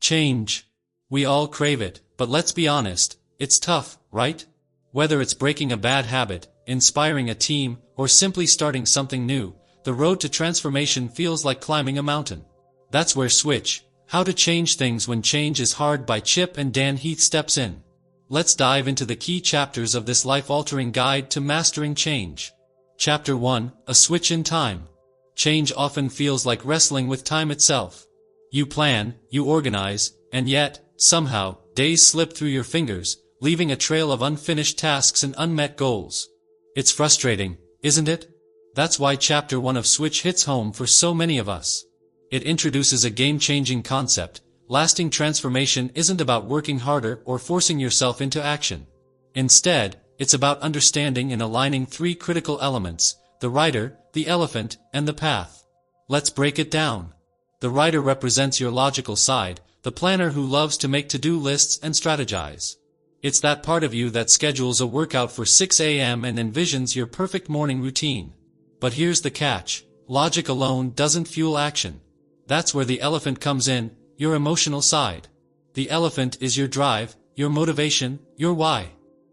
Change. We all crave it, but let's be honest, it's tough, right? Whether it's breaking a bad habit, inspiring a team, or simply starting something new, the road to transformation feels like climbing a mountain. That's where Switch, How to Change Things When Change is Hard by Chip and Dan Heath steps in. Let's dive into the key chapters of this life-altering guide to mastering change. Chapter 1, A Switch in Time. Change often feels like wrestling with time itself. You plan, you organize, and yet, somehow, days slip through your fingers, leaving a trail of unfinished tasks and unmet goals. It's frustrating, isn't it? That's why Chapter 1 of Switch hits home for so many of us. It introduces a game-changing concept. Lasting transformation isn't about working harder or forcing yourself into action. Instead, it's about understanding and aligning three critical elements: the rider, the elephant, and the path. Let's break it down. The rider represents your logical side, the planner who loves to make to-do lists and strategize. It's that part of you that schedules a workout for 6 a.m. and envisions your perfect morning routine. But here's the catch: logic alone doesn't fuel action. That's where the elephant comes in, your emotional side. The elephant is your drive, your motivation, your why.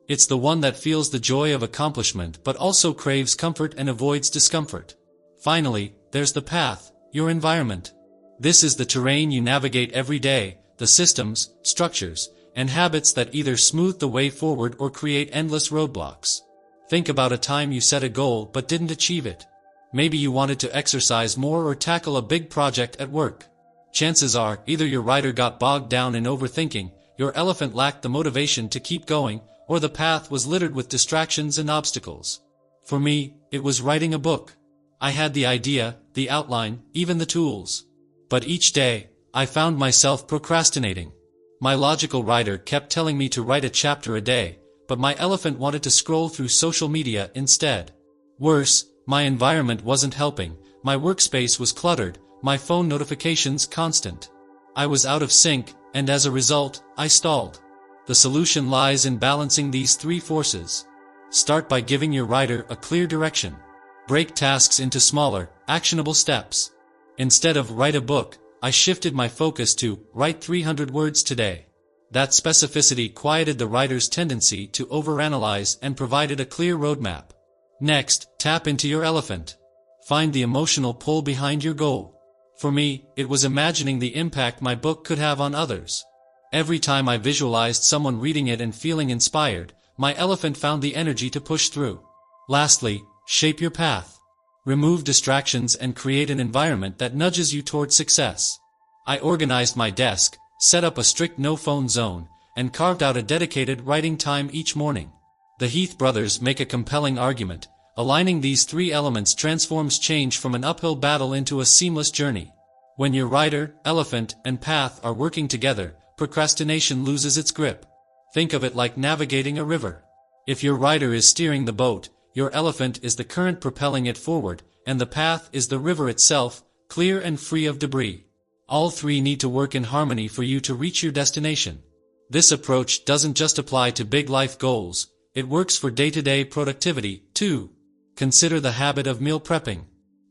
It's the one that feels the joy of accomplishment but also craves comfort and avoids discomfort. Finally, there's the path, your environment. This is the terrain you navigate every day, the systems, structures, and habits that either smooth the way forward or create endless roadblocks. Think about a time you set a goal but didn't achieve it. Maybe you wanted to exercise more or tackle a big project at work. Chances are, either your rider got bogged down in overthinking, your elephant lacked the motivation to keep going, or the path was littered with distractions and obstacles. For me, it was writing a book. I had the idea, the outline, even the tools. But each day, I found myself procrastinating. My logical rider kept telling me to write a chapter a day, but my elephant wanted to scroll through social media instead. Worse, my environment wasn't helping. My workspace was cluttered, my phone notifications constant. I was out of sync, and as a result, I stalled. The solution lies in balancing these three forces. Start by giving your rider a clear direction. Break tasks into smaller, actionable steps. Instead of write a book, I shifted my focus to write 300 words today. That specificity quieted the rider's tendency to overanalyze and provided a clear roadmap. Next, tap into your elephant. Find the emotional pull behind your goal. For me, it was imagining the impact my book could have on others. Every time I visualized someone reading it and feeling inspired, my elephant found the energy to push through. Lastly, shape your path. Remove distractions and create an environment that nudges you toward success. I organized my desk, set up a strict no-phone zone, and carved out a dedicated writing time each morning. The Heath brothers make a compelling argument. Aligning these three elements transforms change from an uphill battle into a seamless journey. When your rider, elephant, and path are working together, procrastination loses its grip. Think of it like navigating a river. If your rider is steering the boat, your elephant is the current propelling it forward, and the path is the river itself, clear and free of debris. All three need to work in harmony for you to reach your destination. This approach doesn't just apply to big life goals, it works for day-to-day productivity, too. Consider the habit of meal prepping.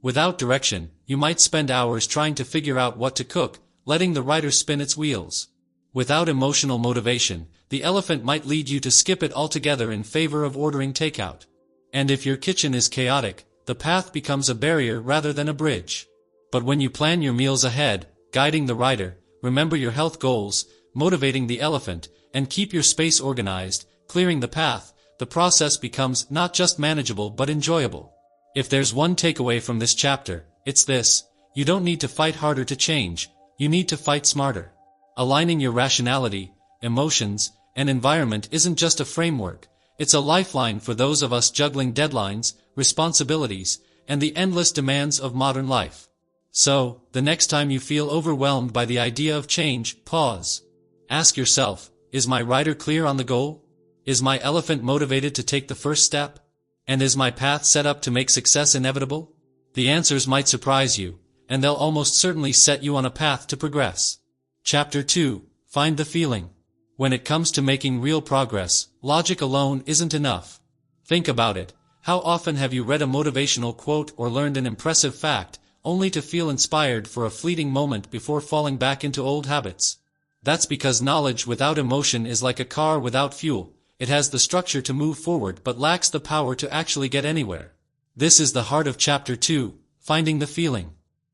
Without direction, you might spend hours trying to figure out what to cook, letting the rider spin its wheels. Without emotional motivation, the elephant might lead you to skip it altogether in favor of ordering takeout. And if your kitchen is chaotic, the path becomes a barrier rather than a bridge. But when you plan your meals ahead, guiding the rider, remember your health goals, motivating the elephant, and keep your space organized, clearing the path, the process becomes not just manageable but enjoyable. If there's one takeaway from this chapter, it's this: you don't need to fight harder to change, you need to fight smarter. Aligning your rationality, emotions, and environment isn't just a framework, it's a lifeline for those of us juggling deadlines, responsibilities, and the endless demands of modern life. So, the next time you feel overwhelmed by the idea of change, pause. Ask yourself, is my rider clear on the goal? Is my elephant motivated to take the first step? And is my path set up to make success inevitable? The answers might surprise you, and they'll almost certainly set you on a path to progress. Chapter 2, Find the Feeling. When it comes to making real progress, logic alone isn't enough. Think about it. How often have you read a motivational quote or learned an impressive fact, only to feel inspired for a fleeting moment before falling back into old habits? That's because knowledge without emotion is like a car without fuel. It has the structure to move forward but lacks the power to actually get anywhere. This is the heart of Chapter 2, Finding the Feeling.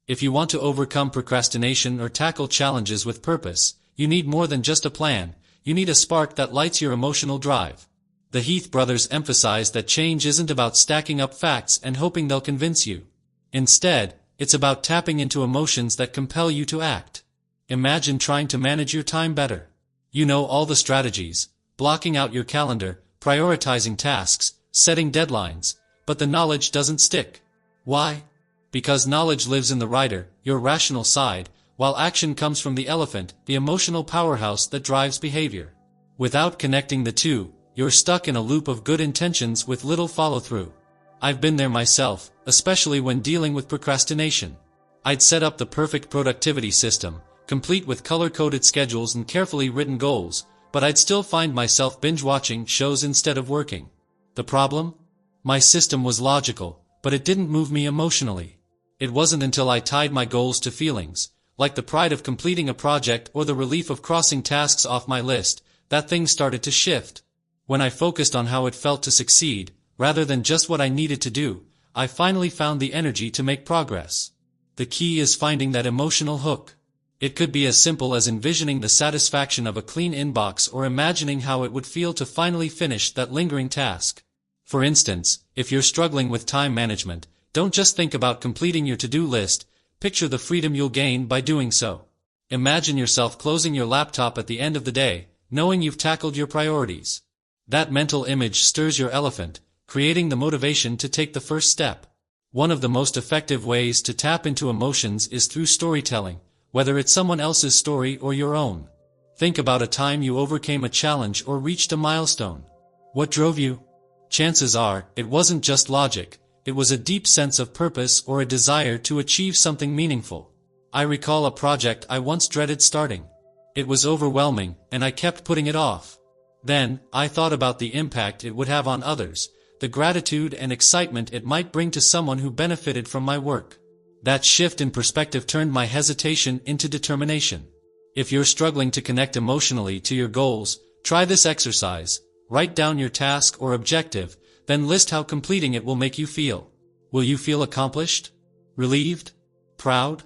If you want to overcome procrastination or tackle challenges with purpose, you need more than just a plan, you need a spark that lights your emotional drive. The Heath brothers emphasize that change isn't about stacking up facts and hoping they'll convince you. Instead, it's about tapping into emotions that compel you to act. Imagine trying to manage your time better. You know all the strategies, blocking out your calendar, prioritizing tasks, setting deadlines, but the knowledge doesn't stick. Why? Because knowledge lives in the writer, your rational side, while action comes from the elephant, the emotional powerhouse that drives behavior. Without connecting the two, you're stuck in a loop of good intentions with little follow-through. I've been there myself, especially when dealing with procrastination. I'd set up the perfect productivity system, complete with color-coded schedules and carefully written goals, but I'd still find myself binge-watching shows instead of working. The problem? My system was logical, but it didn't move me emotionally. It wasn't until I tied my goals to feelings, like the pride of completing a project or the relief of crossing tasks off my list, that things started to shift. When I focused on how it felt to succeed, rather than just what I needed to do, I finally found the energy to make progress. The key is finding that emotional hook. It could be as simple as envisioning the satisfaction of a clean inbox or imagining how it would feel to finally finish that lingering task. For instance, if you're struggling with time management, don't just think about completing your to-do list, picture the freedom you'll gain by doing so. Imagine yourself closing your laptop at the end of the day, knowing you've tackled your priorities. That mental image stirs your elephant, creating the motivation to take the first step. One of the most effective ways to tap into emotions is through storytelling, whether it's someone else's story or your own. Think about a time you overcame a challenge or reached a milestone. What drove you? Chances are, it wasn't just logic, it was a deep sense of purpose or a desire to achieve something meaningful. I recall a project I once dreaded starting. It was overwhelming, and I kept putting it off. Then, I thought about the impact it would have on others, the gratitude and excitement it might bring to someone who benefited from my work. That shift in perspective turned my hesitation into determination. If you're struggling to connect emotionally to your goals, try this exercise. Write down your task or objective, then list how completing it will make you feel. Will you feel accomplished? Relieved? Proud?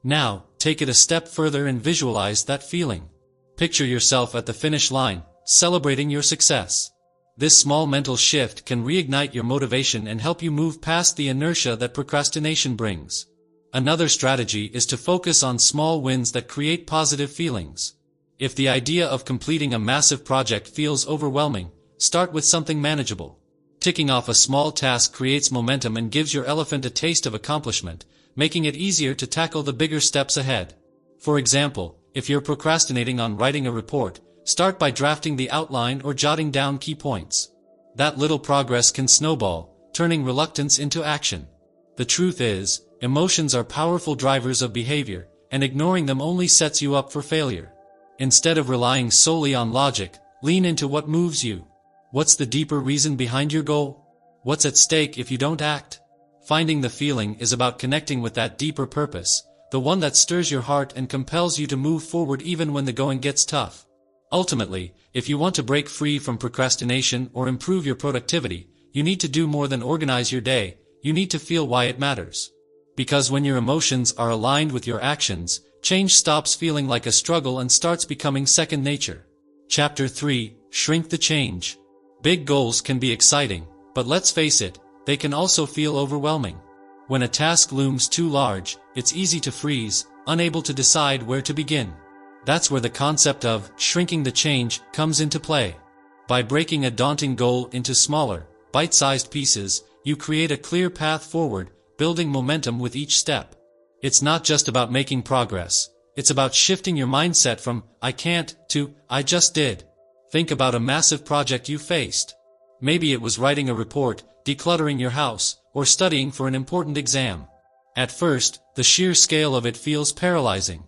Now, take it a step further and visualize that feeling. Picture yourself at the finish line, celebrating your success. This small mental shift can reignite your motivation and help you move past the inertia that procrastination brings. Another strategy is to focus on small wins that create positive feelings. If the idea of completing a massive project feels overwhelming, start with something manageable. Ticking off a small task creates momentum and gives your elephant a taste of accomplishment, making it easier to tackle the bigger steps ahead. For example, if you're procrastinating on writing a report, start by drafting the outline or jotting down key points. That little progress can snowball, turning reluctance into action. The truth is, emotions are powerful drivers of behavior, and ignoring them only sets you up for failure. Instead of relying solely on logic, lean into what moves you. What's the deeper reason behind your goal? What's at stake if you don't act? Finding the feeling is about connecting with that deeper purpose, the one that stirs your heart and compels you to move forward even when the going gets tough. Ultimately, if you want to break free from procrastination or improve your productivity, you need to do more than organize your day, you need to feel why it matters. Because when your emotions are aligned with your actions, change stops feeling like a struggle and starts becoming second nature. Chapter 3, Shrink the Change. Big goals can be exciting, but let's face it, they can also feel overwhelming. When a task looms too large, it's easy to freeze, unable to decide where to begin. That's where the concept of shrinking the change comes into play. By breaking a daunting goal into smaller, bite-sized pieces, you create a clear path forward, building momentum with each step. It's not just about making progress, it's about shifting your mindset from, I can't, to, I just did. Think about a massive project you faced. Maybe it was writing a report, decluttering your house, or studying for an important exam. At first, the sheer scale of it feels paralyzing.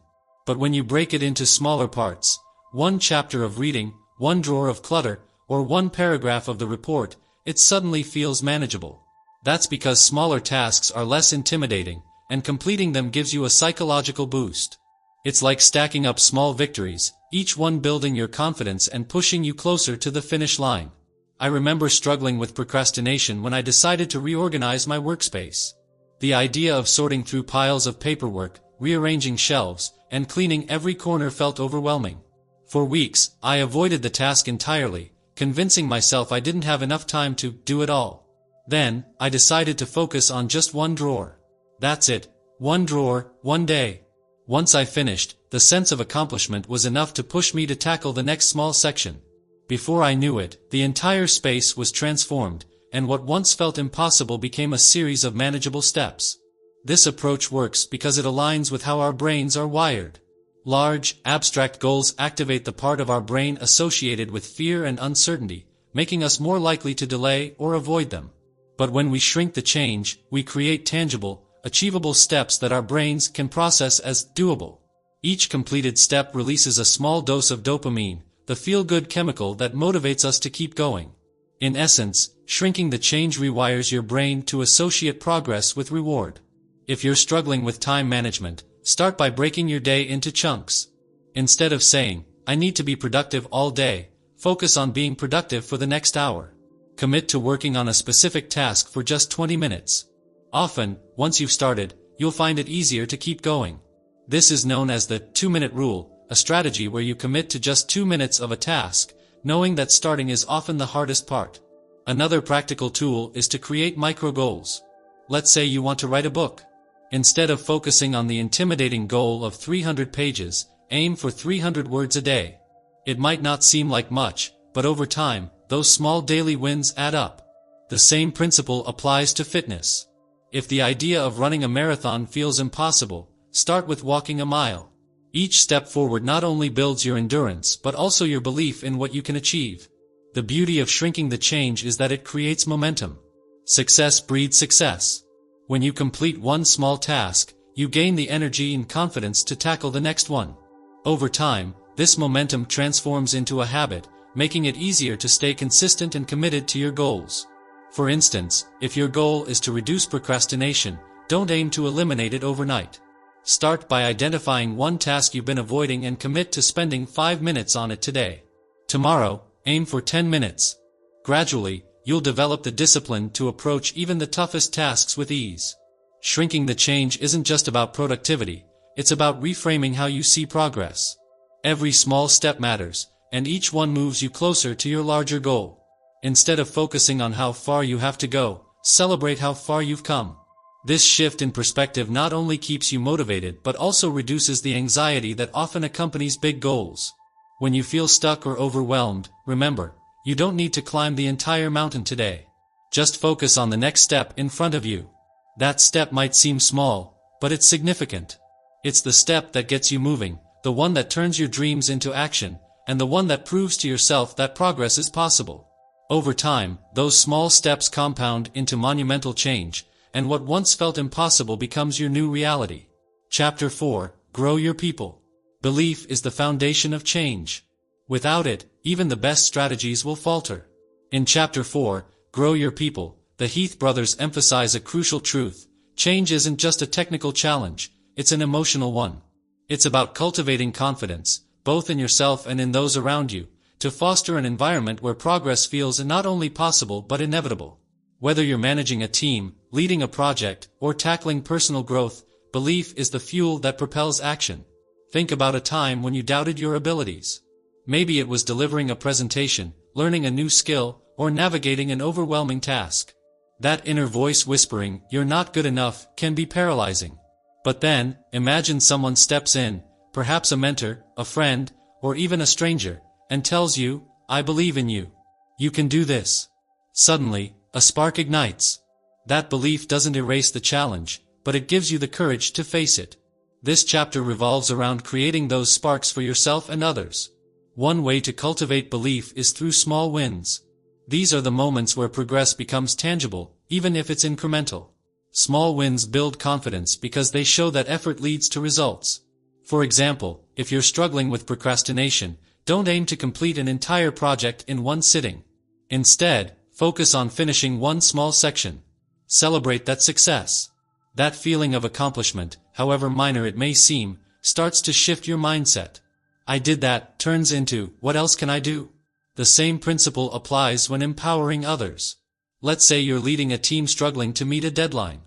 But when you break it into smaller parts, one chapter of reading, one drawer of clutter, or one paragraph of the report, it suddenly feels manageable. That's because smaller tasks are less intimidating, and completing them gives you a psychological boost. It's like stacking up small victories, each one building your confidence and pushing you closer to the finish line. I remember struggling with procrastination when I decided to reorganize my workspace. The idea of sorting through piles of paperwork, rearranging shelves, and cleaning every corner felt overwhelming. For weeks, I avoided the task entirely, convincing myself I didn't have enough time to do it all. Then, I decided to focus on just one drawer. That's it, one drawer, one day. Once I finished, the sense of accomplishment was enough to push me to tackle the next small section. Before I knew it, the entire space was transformed, and what once felt impossible became a series of manageable steps. This approach works because it aligns with how our brains are wired. Large, abstract goals activate the part of our brain associated with fear and uncertainty, making us more likely to delay or avoid them. But when we shrink the change, we create tangible, achievable steps that our brains can process as doable. Each completed step releases a small dose of dopamine, the feel-good chemical that motivates us to keep going. In essence, shrinking the change rewires your brain to associate progress with reward. If you're struggling with time management, start by breaking your day into chunks. Instead of saying, "I need to be productive all day," focus on being productive for the next hour. Commit to working on a specific task for just 20 minutes. Often, once you've started, you'll find it easier to keep going. This is known as the 2-minute rule, a strategy where you commit to just 2 minutes of a task, knowing that starting is often the hardest part. Another practical tool is to create micro-goals. Let's say you want to write a book. Instead of focusing on the intimidating goal of 300 pages, aim for 300 words a day. It might not seem like much, but over time, those small daily wins add up. The same principle applies to fitness. If the idea of running a marathon feels impossible, start with walking a mile. Each step forward not only builds your endurance but also your belief in what you can achieve. The beauty of shrinking the change is that it creates momentum. Success breeds success. When you complete one small task, you gain the energy and confidence to tackle the next one. Over time, this momentum transforms into a habit, making it easier to stay consistent and committed to your goals. For instance, if your goal is to reduce procrastination, don't aim to eliminate it overnight. Start by identifying one task you've been avoiding and commit to spending 5 minutes on it today. Tomorrow, aim for 10 minutes. Gradually, you'll develop the discipline to approach even the toughest tasks with ease. Shrinking the change isn't just about productivity, it's about reframing how you see progress. Every small step matters, and each one moves you closer to your larger goal. Instead of focusing on how far you have to go, celebrate how far you've come. This shift in perspective not only keeps you motivated but also reduces the anxiety that often accompanies big goals. When you feel stuck or overwhelmed, remember, you don't need to climb the entire mountain today. Just focus on the next step in front of you. That step might seem small, but it's significant. It's the step that gets you moving, the one that turns your dreams into action, and the one that proves to yourself that progress is possible. Over time, those small steps compound into monumental change, and what once felt impossible becomes your new reality. Chapter 4: Grow Your People. Belief is the foundation of change. Without it, even the best strategies will falter. In Chapter 4, Grow Your People, the Heath brothers emphasize a crucial truth. Change isn't just a technical challenge, it's an emotional one. It's about cultivating confidence, both in yourself and in those around you, to foster an environment where progress feels not only possible but inevitable. Whether you're managing a team, leading a project, or tackling personal growth, belief is the fuel that propels action. Think about a time when you doubted your abilities. Maybe it was delivering a presentation, learning a new skill, or navigating an overwhelming task. That inner voice whispering, "You're not good enough," can be paralyzing. But then, imagine someone steps in, perhaps a mentor, a friend, or even a stranger, and tells you, "I believe in you. You can do this." Suddenly, a spark ignites. That belief doesn't erase the challenge, but it gives you the courage to face it. This chapter revolves around creating those sparks for yourself and others. One way to cultivate belief is through small wins. These are the moments where progress becomes tangible, even if it's incremental. Small wins build confidence because they show that effort leads to results. For example, if you're struggling with procrastination, don't aim to complete an entire project in one sitting. Instead, focus on finishing one small section. Celebrate that success. That feeling of accomplishment, however minor it may seem, starts to shift your mindset. "I did that" turns into "what else can I do?" The same principle applies when empowering others. Let's say you're leading a team struggling to meet a deadline.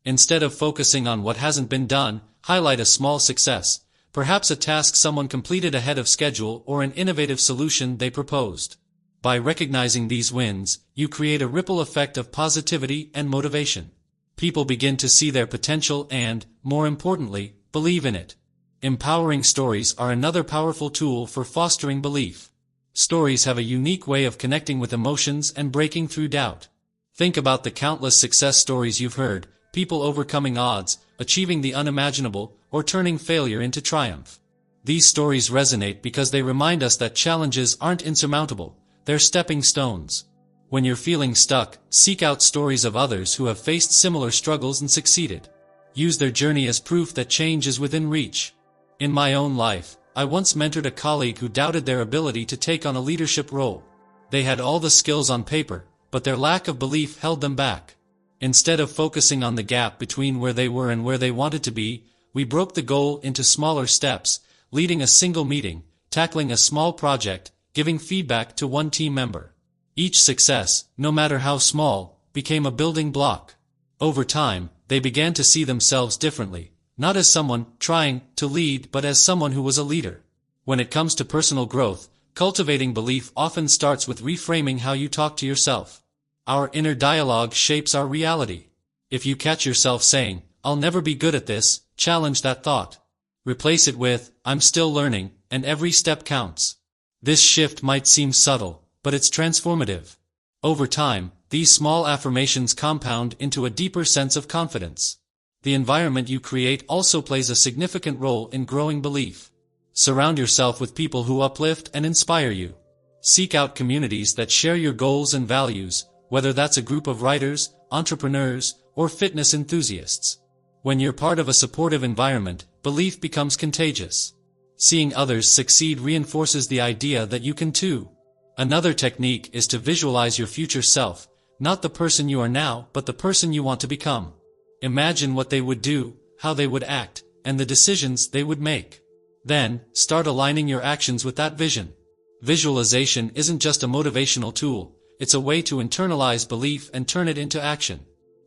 Instead of focusing on what hasn't been done, highlight a small success, perhaps a task someone completed ahead of schedule or an innovative solution they proposed. By recognizing these wins, you create a ripple effect of positivity and motivation. People begin to see their potential and, more importantly, believe in it. Empowering stories are another powerful tool for fostering belief. Stories have a unique way of connecting with emotions and breaking through doubt. Think about the countless success stories you've heard, people overcoming odds, achieving the unimaginable, or turning failure into triumph. These stories resonate because they remind us that challenges aren't insurmountable, they're stepping stones. When you're feeling stuck, seek out stories of others who have faced similar struggles and succeeded. Use their journey as proof that change is within reach. In my own life, I once mentored a colleague who doubted their ability to take on a leadership role. They had all the skills on paper, but their lack of belief held them back. Instead of focusing on the gap between where they were and where they wanted to be, we broke the goal into smaller steps, leading a single meeting, tackling a small project, giving feedback to one team member. Each success, no matter how small, became a building block. Over time, they began to see themselves differently, not as someone trying to lead but as someone who was a leader. When it comes to personal growth, cultivating belief often starts with reframing how you talk to yourself. Our inner dialogue shapes our reality. If you catch yourself saying, "I'll never be good at this," challenge that thought. Replace it with, "I'm still learning, and every step counts." This shift might seem subtle, but it's transformative. Over time, these small affirmations compound into a deeper sense of confidence. The environment you create also plays a significant role in growing belief. Surround yourself with people who uplift and inspire you. Seek out communities that share your goals and values, whether that's a group of writers, entrepreneurs, or fitness enthusiasts. When you're part of a supportive environment, belief becomes contagious. Seeing others succeed reinforces the idea that you can too. Another technique is to visualize your future self, not the person you are now, but the person you want to become. Imagine what they would do, how they would act, and the decisions they would make. Then, start aligning your actions with that vision. Visualization isn't just a motivational tool, it's a way to internalize belief and turn it into action.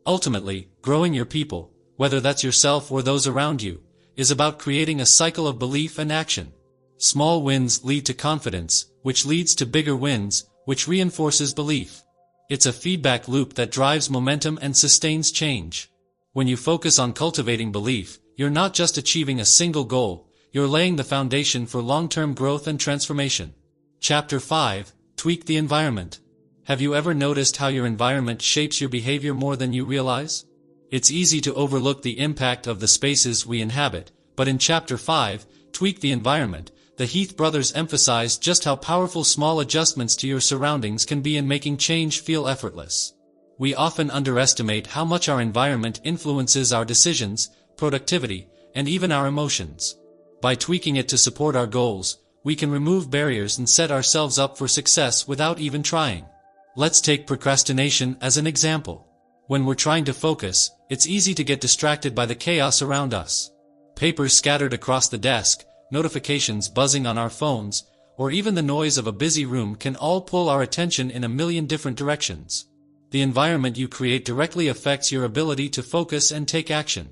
Ultimately, growing your people, whether that's yourself or those around you, is about creating a cycle of belief and action. Small wins lead to confidence, which leads to bigger wins, which reinforces belief. It's a feedback loop that drives momentum and sustains change. When you focus on cultivating belief, you're not just achieving a single goal, you're laying the foundation for long-term growth and transformation. Chapter 5: Tweak the environment. Have you ever noticed how your environment shapes your behavior more than you realize? It's easy to overlook the impact of the spaces we inhabit, but in Chapter 5, Tweak the Environment, the Heath brothers emphasized just how powerful small adjustments to your surroundings can be in making change feel effortless. We often underestimate how much our environment influences our decisions, productivity, and even our emotions. By tweaking it to support our goals, we can remove barriers and set ourselves up for success without even trying. Let's take procrastination as an example. When we're trying to focus, it's easy to get distracted by the chaos around us. Papers scattered across the desk, notifications buzzing on our phones, or even the noise of a busy room can all pull our attention in a million different directions. The environment you create directly affects your ability to focus and take action.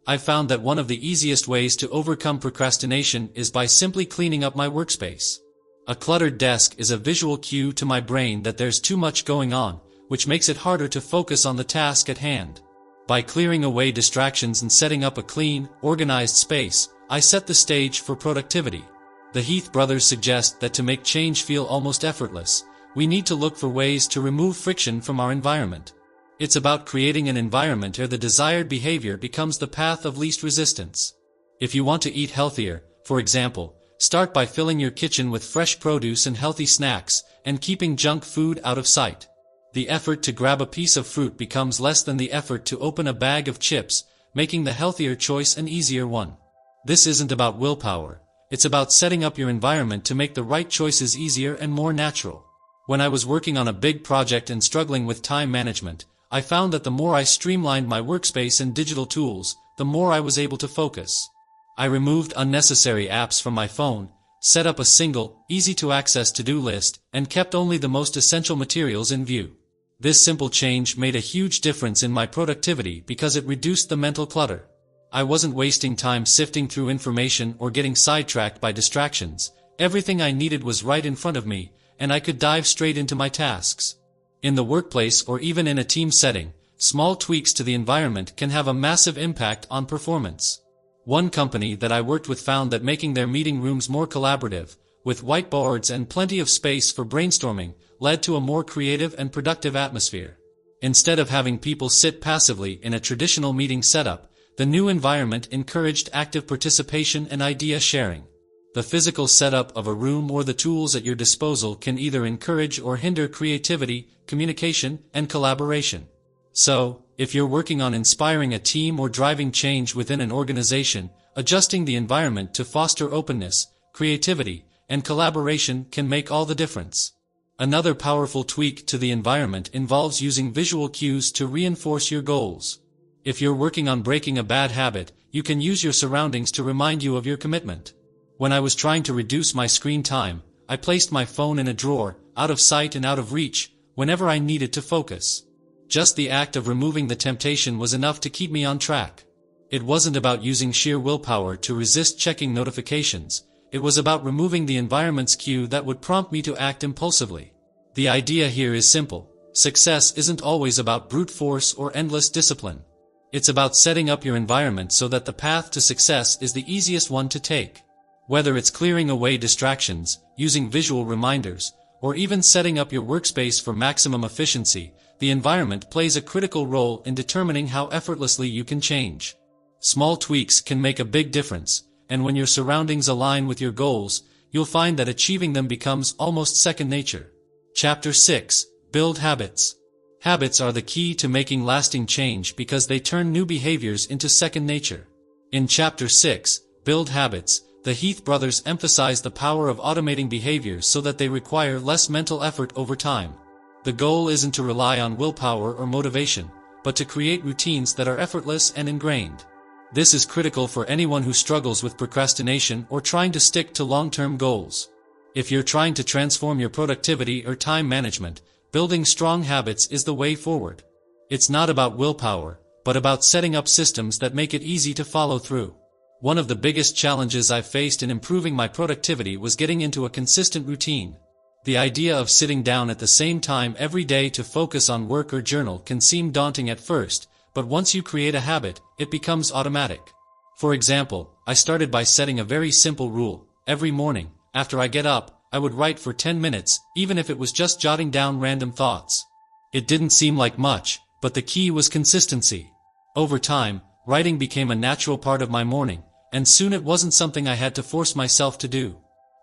I've found that one of the easiest ways to overcome procrastination is by simply cleaning up my workspace. A cluttered desk is a visual cue to my brain that there's too much going on, which makes it harder to focus on the task at hand. By clearing away distractions and setting up a clean, organized space, I set the stage for productivity. The Heath brothers suggest that to make change feel almost effortless, we need to look for ways to remove friction from our environment. It's about creating an environment where the desired behavior becomes the path of least resistance. If you want to eat healthier, for example, start by filling your kitchen with fresh produce and healthy snacks, and keeping junk food out of sight. The effort to grab a piece of fruit becomes less than the effort to open a bag of chips, making the healthier choice an easier one. This isn't about willpower, it's about setting up your environment to make the right choices easier and more natural. When I was working on a big project and struggling with time management, I found that the more I streamlined my workspace and digital tools, the more I was able to focus. I removed unnecessary apps from my phone, set up a single, easy-to-access to-do list, and kept only the most essential materials in view. This simple change made a huge difference in my productivity because it reduced the mental clutter. I wasn't wasting time sifting through information or getting sidetracked by distractions. Everything I needed was right in front of me, and I could dive straight into my tasks. In the workplace or even in a team setting, small tweaks to the environment can have a massive impact on performance. One company that I worked with found that making their meeting rooms more collaborative, with whiteboards and plenty of space for brainstorming, led to a more creative and productive atmosphere. Instead of having people sit passively in a traditional meeting setup, the new environment encouraged active participation and idea sharing. The physical setup of a room or the tools at your disposal can either encourage or hinder creativity, communication, and collaboration. So, if you're working on inspiring a team or driving change within an organization, adjusting the environment to foster openness, creativity, and collaboration can make all the difference. Another powerful tweak to the environment involves using visual cues to reinforce your goals. If you're working on breaking a bad habit, you can use your surroundings to remind you of your commitment. When I was trying to reduce my screen time, I placed my phone in a drawer, out of sight and out of reach, whenever I needed to focus. Just the act of removing the temptation was enough to keep me on track. It wasn't about using sheer willpower to resist checking notifications. It was about removing the environment's cue that would prompt me to act impulsively. The idea here is simple. Success isn't always about brute force or endless discipline. It's about setting up your environment so that the path to success is the easiest one to take. Whether it's clearing away distractions, using visual reminders, or even setting up your workspace for maximum efficiency, the environment plays a critical role in determining how effortlessly you can change. Small tweaks can make a big difference, and when your surroundings align with your goals, you'll find that achieving them becomes almost second nature. Chapter 6: Build Habits. Habits are the key to making lasting change because they turn new behaviors into second nature. In Chapter 6, Build Habits, the Heath brothers emphasize the power of automating behaviors so that they require less mental effort over time. The goal isn't to rely on willpower or motivation, but to create routines that are effortless and ingrained. This is critical for anyone who struggles with procrastination or trying to stick to long-term goals. If you're trying to transform your productivity or time management, building strong habits is the way forward. It's not about willpower, but about setting up systems that make it easy to follow through. One of the biggest challenges I've faced in improving my productivity was getting into a consistent routine. The idea of sitting down at the same time every day to focus on work or journal can seem daunting at first, but once you create a habit, it becomes automatic. For example, I started by setting a very simple rule. Every morning, after I get up, I would write for 10 minutes, even if it was just jotting down random thoughts. It didn't seem like much, but the key was consistency. Over time, writing became a natural part of my morning, and soon it wasn't something I had to force myself to do.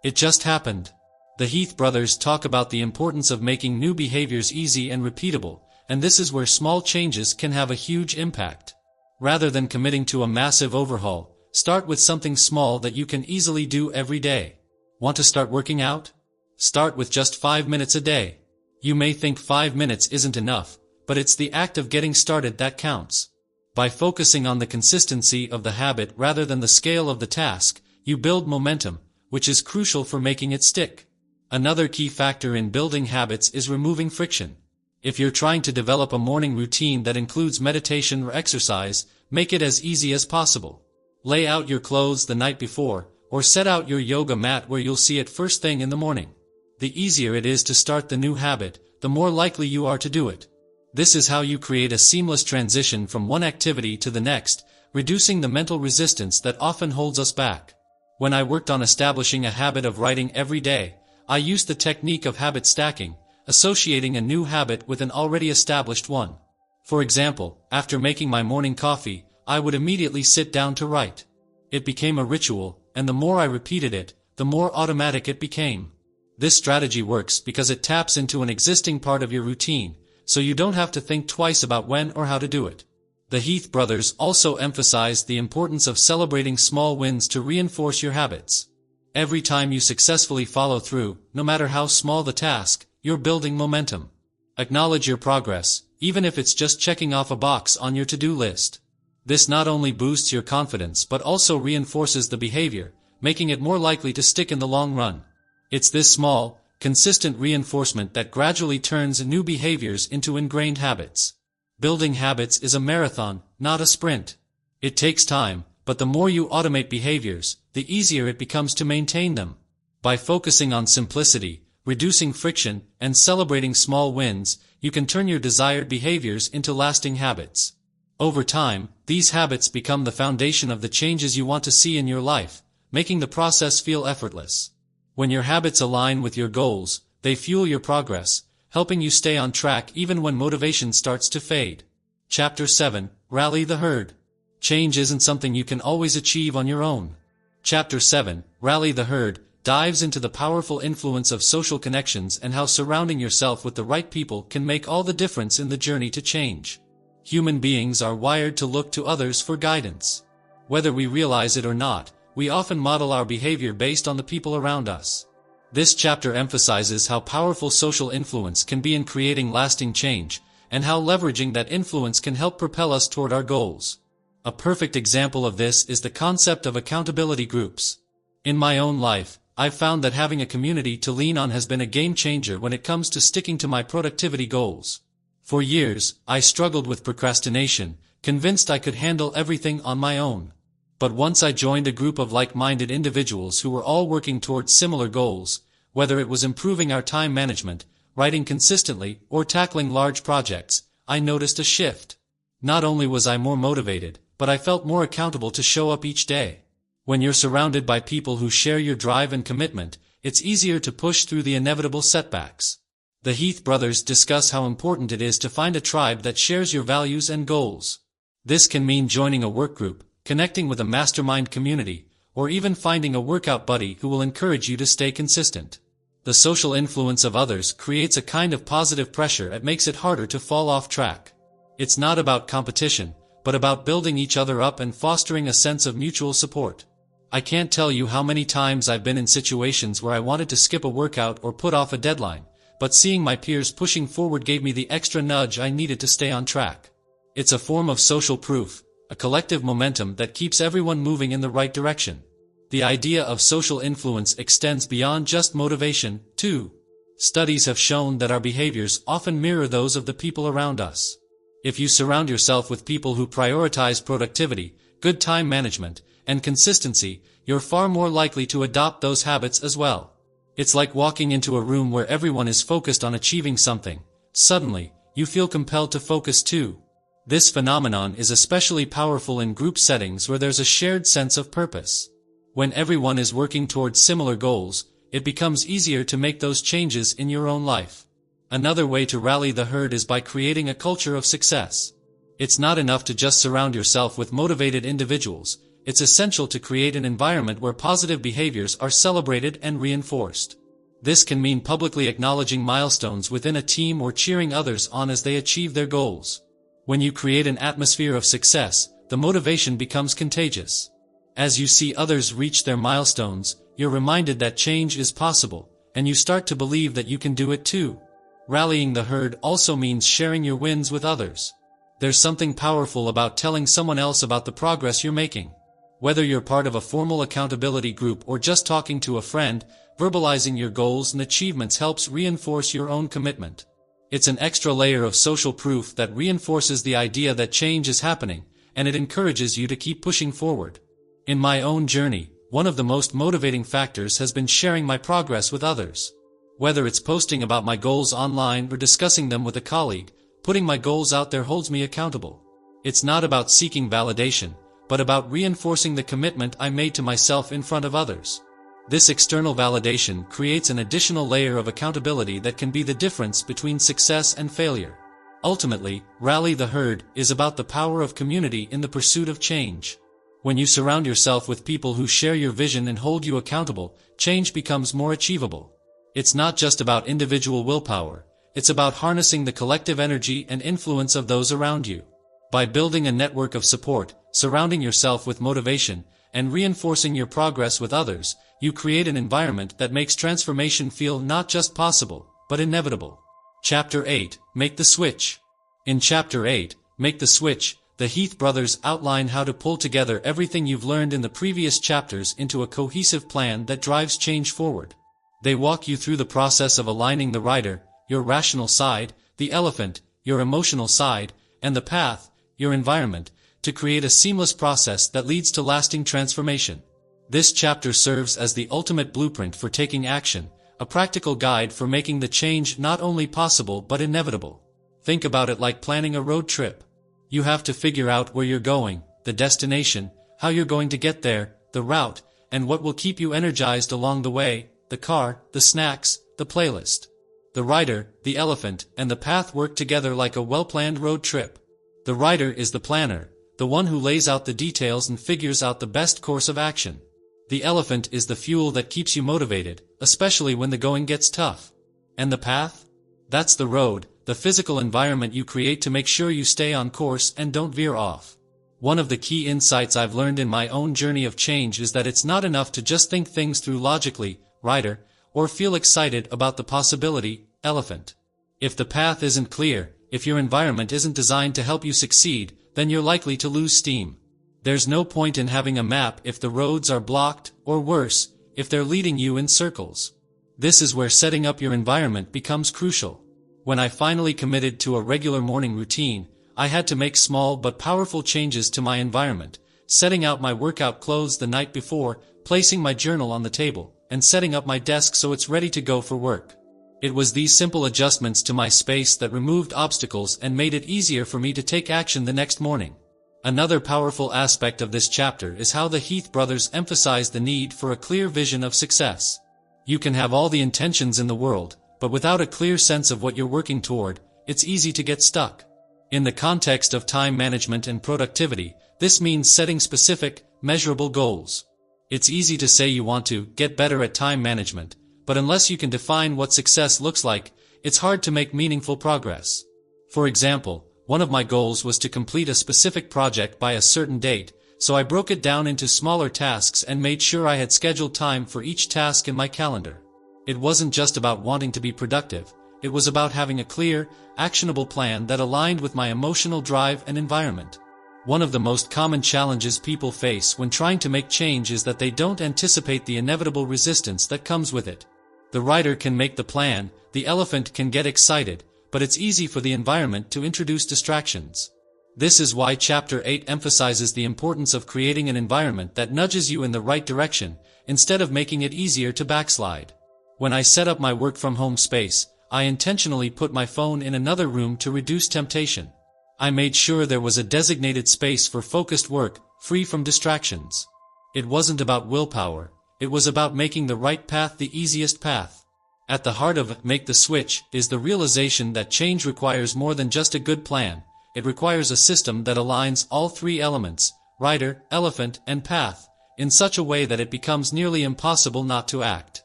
It just happened. The Heath brothers talk about the importance of making new behaviors easy and repeatable, and this is where small changes can have a huge impact. Rather than committing to a massive overhaul, start with something small that you can easily do every day. Want to start working out? Start with just 5 minutes a day. You may think 5 minutes isn't enough, but it's the act of getting started that counts. By focusing on the consistency of the habit rather than the scale of the task, you build momentum, which is crucial for making it stick. Another key factor in building habits is removing friction. If you're trying to develop a morning routine that includes meditation or exercise, make it as easy as possible. Lay out your clothes the night before, or set out your yoga mat where you'll see it first thing in the morning. The easier it is to start the new habit, the more likely you are to do it. This is how you create a seamless transition from one activity to the next, reducing the mental resistance that often holds us back. When I worked on establishing a habit of writing every day, I used the technique of habit stacking, associating a new habit with an already established one. For example, after making my morning coffee, I would immediately sit down to write. It became a ritual, and the more I repeated it, the more automatic it became. This strategy works because it taps into an existing part of your routine, so you don't have to think twice about when or how to do it. The Heath brothers also emphasized the importance of celebrating small wins to reinforce your habits. Every time you successfully follow through, no matter how small the task, you're building momentum. Acknowledge your progress, even if it's just checking off a box on your to-do list. This not only boosts your confidence but also reinforces the behavior, making it more likely to stick in the long run. It's this small, consistent reinforcement that gradually turns new behaviors into ingrained habits. Building habits is a marathon, not a sprint. It takes time, but the more you automate behaviors, the easier it becomes to maintain them. By focusing on simplicity, reducing friction, and celebrating small wins, you can turn your desired behaviors into lasting habits. Over time, these habits become the foundation of the changes you want to see in your life, making the process feel effortless. When your habits align with your goals, they fuel your progress, helping you stay on track even when motivation starts to fade. Chapter 7: Rally the Herd. Change isn't something you can always achieve on your own. Chapter 7: Rally the Herd dives into the powerful influence of social connections and how surrounding yourself with the right people can make all the difference in the journey to change. Human beings are wired to look to others for guidance. Whether we realize it or not, we often model our behavior based on the people around us. This chapter emphasizes how powerful social influence can be in creating lasting change, and how leveraging that influence can help propel us toward our goals. A perfect example of this is the concept of accountability groups. In my own life, I've found that having a community to lean on has been a game changer when it comes to sticking to my productivity goals. For years, I struggled with procrastination, convinced I could handle everything on my own. But once I joined a group of like-minded individuals who were all working towards similar goals, whether it was improving our time management, writing consistently, or tackling large projects, I noticed a shift. Not only was I more motivated, but I felt more accountable to show up each day. When you're surrounded by people who share your drive and commitment, it's easier to push through the inevitable setbacks. The Heath brothers discuss how important it is to find a tribe that shares your values and goals. This can mean joining a work group, connecting with a mastermind community, or even finding a workout buddy who will encourage you to stay consistent. The social influence of others creates a kind of positive pressure that makes it harder to fall off track. It's not about competition, but about building each other up and fostering a sense of mutual support. I can't tell you how many times I've been in situations where I wanted to skip a workout or put off a deadline, but seeing my peers pushing forward gave me the extra nudge I needed to stay on track. It's a form of social proof, a collective momentum that keeps everyone moving in the right direction. The idea of social influence extends beyond just motivation, too. Studies have shown that our behaviors often mirror those of the people around us. If you surround yourself with people who prioritize productivity, good time management, and consistency, you're far more likely to adopt those habits as well. It's like walking into a room where everyone is focused on achieving something. Suddenly, you feel compelled to focus too. This phenomenon is especially powerful in group settings where there's a shared sense of purpose. When everyone is working towards similar goals, it becomes easier to make those changes in your own life. Another way to rally the herd is by creating a culture of success. It's not enough to just surround yourself with motivated individuals. It's essential to create an environment where positive behaviors are celebrated and reinforced. This can mean publicly acknowledging milestones within a team or cheering others on as they achieve their goals. When you create an atmosphere of success, the motivation becomes contagious. As you see others reach their milestones, you're reminded that change is possible, and you start to believe that you can do it too. Rallying the herd also means sharing your wins with others. There's something powerful about telling someone else about the progress you're making. Whether you're part of a formal accountability group or just talking to a friend, verbalizing your goals and achievements helps reinforce your own commitment. It's an extra layer of social proof that reinforces the idea that change is happening, and it encourages you to keep pushing forward. In my own journey, one of the most motivating factors has been sharing my progress with others. Whether it's posting about my goals online or discussing them with a colleague, putting my goals out there holds me accountable. It's not about seeking validation, but about reinforcing the commitment I made to myself in front of others. This external validation creates an additional layer of accountability that can be the difference between success and failure. Ultimately, Rally the Herd is about the power of community in the pursuit of change. When you surround yourself with people who share your vision and hold you accountable, change becomes more achievable. It's not just about individual willpower, it's about harnessing the collective energy and influence of those around you. By building a network of support, surrounding yourself with motivation, and reinforcing your progress with others, you create an environment that makes transformation feel not just possible, but inevitable. Chapter 8: Make the Switch. In Chapter 8, Make the Switch, the Heath brothers outline how to pull together everything you've learned in the previous chapters into a cohesive plan that drives change forward. They walk you through the process of aligning the rider, your rational side, the elephant, your emotional side, and the path, your environment, to create a seamless process that leads to lasting transformation. This chapter serves as the ultimate blueprint for taking action, a practical guide for making the change not only possible but inevitable. Think about it like planning a road trip. You have to figure out where you're going, the destination, how you're going to get there, the route, and what will keep you energized along the way, the car, the snacks, the playlist. The rider, the elephant, and the path work together like a well-planned road trip. The rider is the planner, the one who lays out the details and figures out the best course of action. The elephant is the fuel that keeps you motivated, especially when the going gets tough. And the path? That's the road, the physical environment you create to make sure you stay on course and don't veer off. One of the key insights I've learned in my own journey of change is that it's not enough to just think things through logically, rider, or feel excited about the possibility, elephant. If the path isn't clear, if your environment isn't designed to help you succeed, then you're likely to lose steam. There's no point in having a map if the roads are blocked, or worse, if they're leading you in circles. This is where setting up your environment becomes crucial. When I finally committed to a regular morning routine, I had to make small but powerful changes to my environment, setting out my workout clothes the night before, placing my journal on the table, and setting up my desk so it's ready to go for work. It was these simple adjustments to my space that removed obstacles and made it easier for me to take action the next morning. Another powerful aspect of this chapter is how the Heath brothers emphasize the need for a clear vision of success. You can have all the intentions in the world, but without a clear sense of what you're working toward, it's easy to get stuck. In the context of time management and productivity, this means setting specific, measurable goals. It's easy to say you want to get better at time management, but unless you can define what success looks like, it's hard to make meaningful progress. For example, one of my goals was to complete a specific project by a certain date, so I broke it down into smaller tasks and made sure I had scheduled time for each task in my calendar. It wasn't just about wanting to be productive, it was about having a clear, actionable plan that aligned with my emotional drive and environment. One of the most common challenges people face when trying to make change is that they don't anticipate the inevitable resistance that comes with it. The rider can make the plan, the elephant can get excited, but it's easy for the environment to introduce distractions. This is why Chapter 8 emphasizes the importance of creating an environment that nudges you in the right direction, instead of making it easier to backslide. When I set up my work-from-home space, I intentionally put my phone in another room to reduce temptation. I made sure there was a designated space for focused work, free from distractions. It wasn't about willpower, it was about making the right path the easiest path. At the heart of Make the Switch is the realization that change requires more than just a good plan. It requires a system that aligns all three elements, rider, elephant, and path, in such a way that it becomes nearly impossible not to act.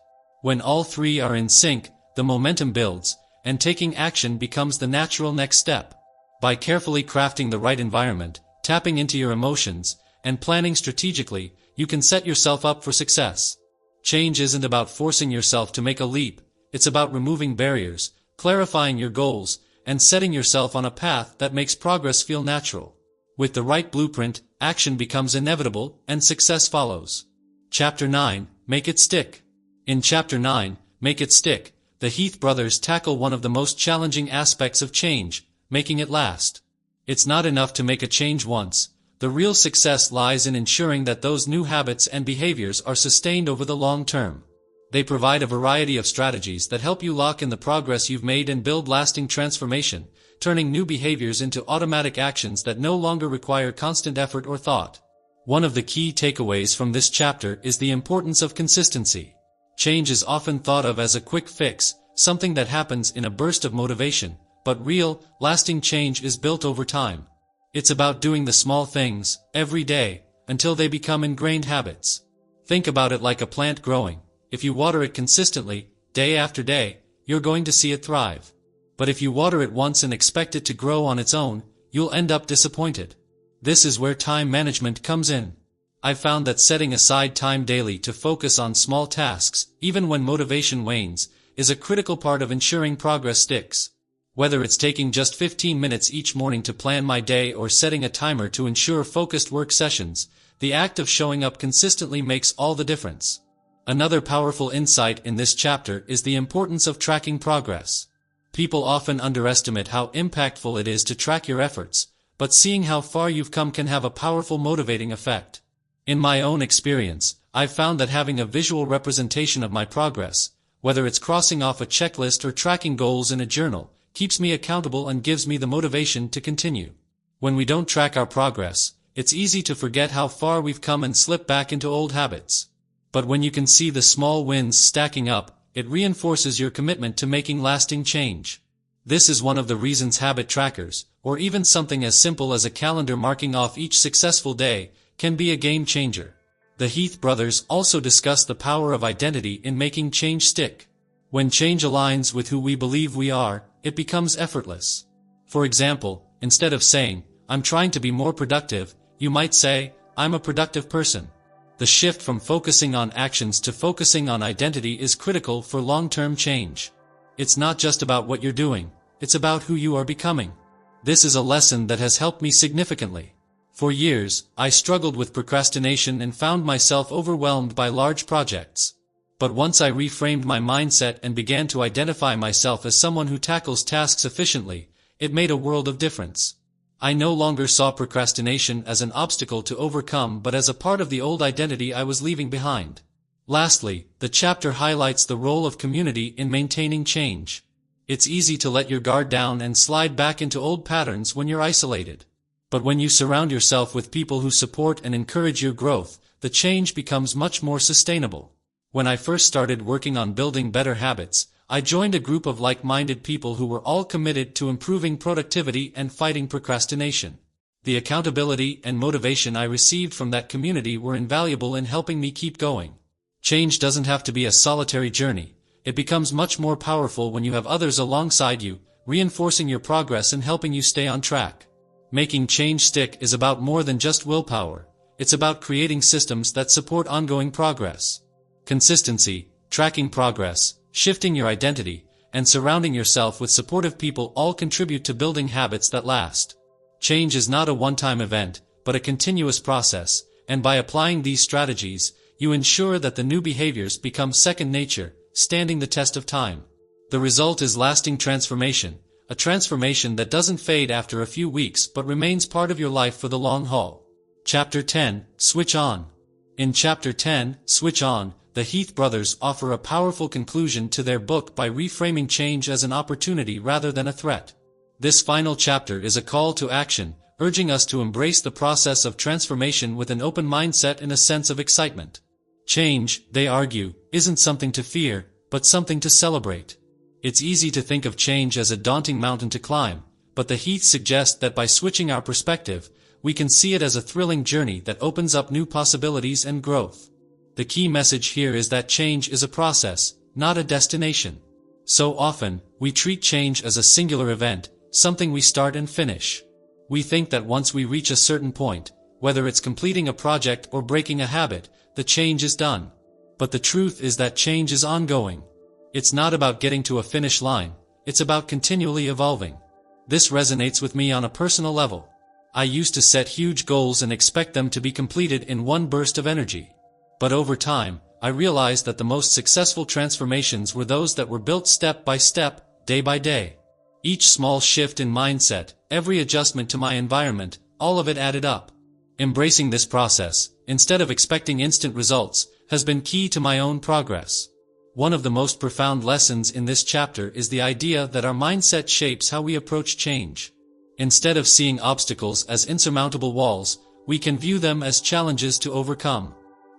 When all three are in sync, the momentum builds, and taking action becomes the natural next step. By carefully crafting the right environment, tapping into your emotions, and planning strategically, you can set yourself up for success. Change isn't about forcing yourself to make a leap, it's about removing barriers, clarifying your goals, and setting yourself on a path that makes progress feel natural. With the right blueprint, action becomes inevitable, and success follows. Chapter 9, Make It Stick. In Chapter 9, Make It Stick, the Heath brothers tackle one of the most challenging aspects of change, making it last. It's not enough to make a change once. The real success lies in ensuring that those new habits and behaviors are sustained over the long term. They provide a variety of strategies that help you lock in the progress you've made and build lasting transformation, turning new behaviors into automatic actions that no longer require constant effort or thought. One of the key takeaways from this chapter is the importance of consistency. Change is often thought of as a quick fix, something that happens in a burst of motivation, but real, lasting change is built over time. It's about doing the small things, every day, until they become ingrained habits. Think about it like a plant growing. If you water it consistently, day after day, you're going to see it thrive. But if you water it once and expect it to grow on its own, you'll end up disappointed. This is where time management comes in. I've found that setting aside time daily to focus on small tasks, even when motivation wanes, is a critical part of ensuring progress sticks. Whether it's taking just 15 minutes each morning to plan my day or setting a timer to ensure focused work sessions, the act of showing up consistently makes all the difference. Another powerful insight in this chapter is the importance of tracking progress. People often underestimate how impactful it is to track your efforts, but seeing how far you've come can have a powerful motivating effect. In my own experience, I've found that having a visual representation of my progress, whether it's crossing off a checklist or tracking goals in a journal, keeps me accountable and gives me the motivation to continue. When we don't track our progress, it's easy to forget how far we've come and slip back into old habits. But when you can see the small wins stacking up, it reinforces your commitment to making lasting change. This is one of the reasons habit trackers, or even something as simple as a calendar marking off each successful day, can be a game changer. The Heath brothers also discuss the power of identity in making change stick. When change aligns with who we believe we are, it becomes effortless. For example, instead of saying, "I'm trying to be more productive," you might say, "I'm a productive person." The shift from focusing on actions to focusing on identity is critical for long-term change. It's not just about what you're doing, it's about who you are becoming. This is a lesson that has helped me significantly. For years, I struggled with procrastination and found myself overwhelmed by large projects. But once I reframed my mindset and began to identify myself as someone who tackles tasks efficiently, it made a world of difference. I no longer saw procrastination as an obstacle to overcome but as a part of the old identity I was leaving behind. Lastly, the chapter highlights the role of community in maintaining change. It's easy to let your guard down and slide back into old patterns when you're isolated. But when you surround yourself with people who support and encourage your growth, the change becomes much more sustainable. When I first started working on building better habits, I joined a group of like-minded people who were all committed to improving productivity and fighting procrastination. The accountability and motivation I received from that community were invaluable in helping me keep going. Change doesn't have to be a solitary journey. It becomes much more powerful when you have others alongside you, reinforcing your progress and helping you stay on track. Making change stick is about more than just willpower. It's about creating systems that support ongoing progress. Consistency, tracking progress, shifting your identity, and surrounding yourself with supportive people all contribute to building habits that last. Change is not a one-time event, but a continuous process, and by applying these strategies, you ensure that the new behaviors become second nature, standing the test of time. The result is lasting transformation, a transformation that doesn't fade after a few weeks but remains part of your life for the long haul. Chapter 10, Switch On. In Chapter 10, Switch On, the Heath brothers offer a powerful conclusion to their book by reframing change as an opportunity rather than a threat. This final chapter is a call to action, urging us to embrace the process of transformation with an open mindset and a sense of excitement. Change, they argue, isn't something to fear, but something to celebrate. It's easy to think of change as a daunting mountain to climb, but the Heath suggest that by switching our perspective, we can see it as a thrilling journey that opens up new possibilities and growth. The key message here is that change is a process, not a destination. So often, we treat change as a singular event, something we start and finish. We think that once we reach a certain point, whether it's completing a project or breaking a habit, the change is done. But the truth is that change is ongoing. It's not about getting to a finish line, it's about continually evolving. This resonates with me on a personal level. I used to set huge goals and expect them to be completed in one burst of energy. But over time, I realized that the most successful transformations were those that were built step by step, day by day. Each small shift in mindset, every adjustment to my environment, all of it added up. Embracing this process, instead of expecting instant results, has been key to my own progress. One of the most profound lessons in this chapter is the idea that our mindset shapes how we approach change. Instead of seeing obstacles as insurmountable walls, we can view them as challenges to overcome.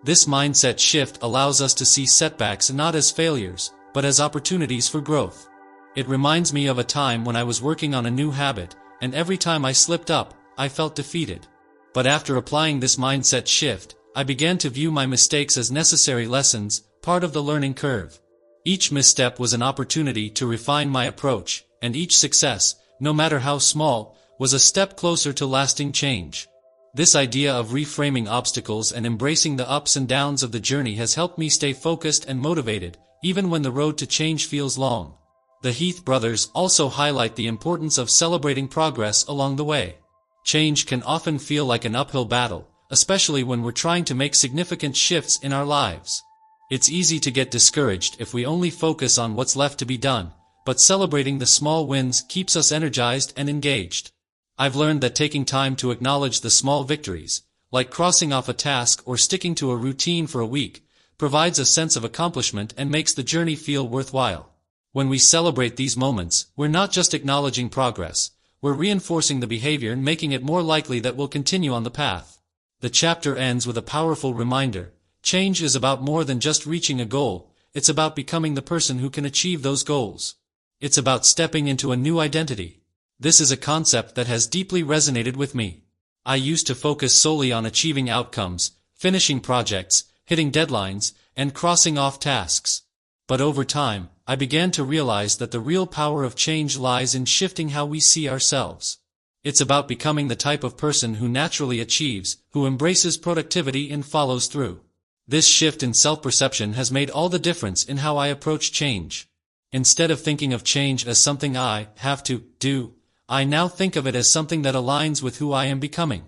This mindset shift allows us to see setbacks not as failures, but as opportunities for growth. It reminds me of a time when I was working on a new habit, and every time I slipped up, I felt defeated. But after applying this mindset shift, I began to view my mistakes as necessary lessons, part of the learning curve. Each misstep was an opportunity to refine my approach, and each success, no matter how small, was a step closer to lasting change. This idea of reframing obstacles and embracing the ups and downs of the journey has helped me stay focused and motivated, even when the road to change feels long. The Heath brothers also highlight the importance of celebrating progress along the way. Change can often feel like an uphill battle, especially when we're trying to make significant shifts in our lives. It's easy to get discouraged if we only focus on what's left to be done, but celebrating the small wins keeps us energized and engaged. I've learned that taking time to acknowledge the small victories, like crossing off a task or sticking to a routine for a week, provides a sense of accomplishment and makes the journey feel worthwhile. When we celebrate these moments, we're not just acknowledging progress, we're reinforcing the behavior and making it more likely that we'll continue on the path. The chapter ends with a powerful reminder: change is about more than just reaching a goal, it's about becoming the person who can achieve those goals. It's about stepping into a new identity. This is a concept that has deeply resonated with me. I used to focus solely on achieving outcomes, finishing projects, hitting deadlines, and crossing off tasks. But over time, I began to realize that the real power of change lies in shifting how we see ourselves. It's about becoming the type of person who naturally achieves, who embraces productivity and follows through. This shift in self-perception has made all the difference in how I approach change. Instead of thinking of change as something I have to do, I now think of it as something that aligns with who I am becoming.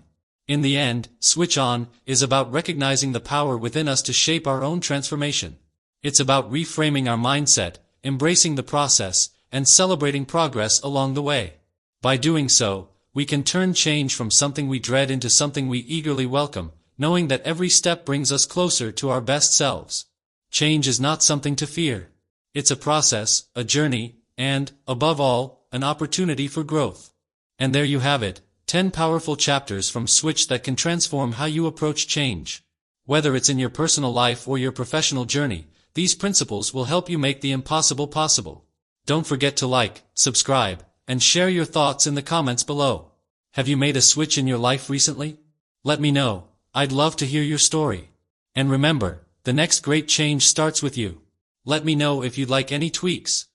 In the end, Switch On is about recognizing the power within us to shape our own transformation. It's about reframing our mindset, embracing the process, and celebrating progress along the way. By doing so, we can turn change from something we dread into something we eagerly welcome, knowing that every step brings us closer to our best selves. Change is not something to fear. It's a process, a journey, and, above all, an opportunity for growth. And there you have it, 10 powerful chapters from Switch that can transform how you approach change. Whether it's in your personal life or your professional journey, these principles will help you make the impossible possible. Don't forget to like, subscribe, and share your thoughts in the comments below. Have you made a switch in your life recently? Let me know, I'd love to hear your story. And remember, the next great change starts with you. Let me know if you'd like any tweaks.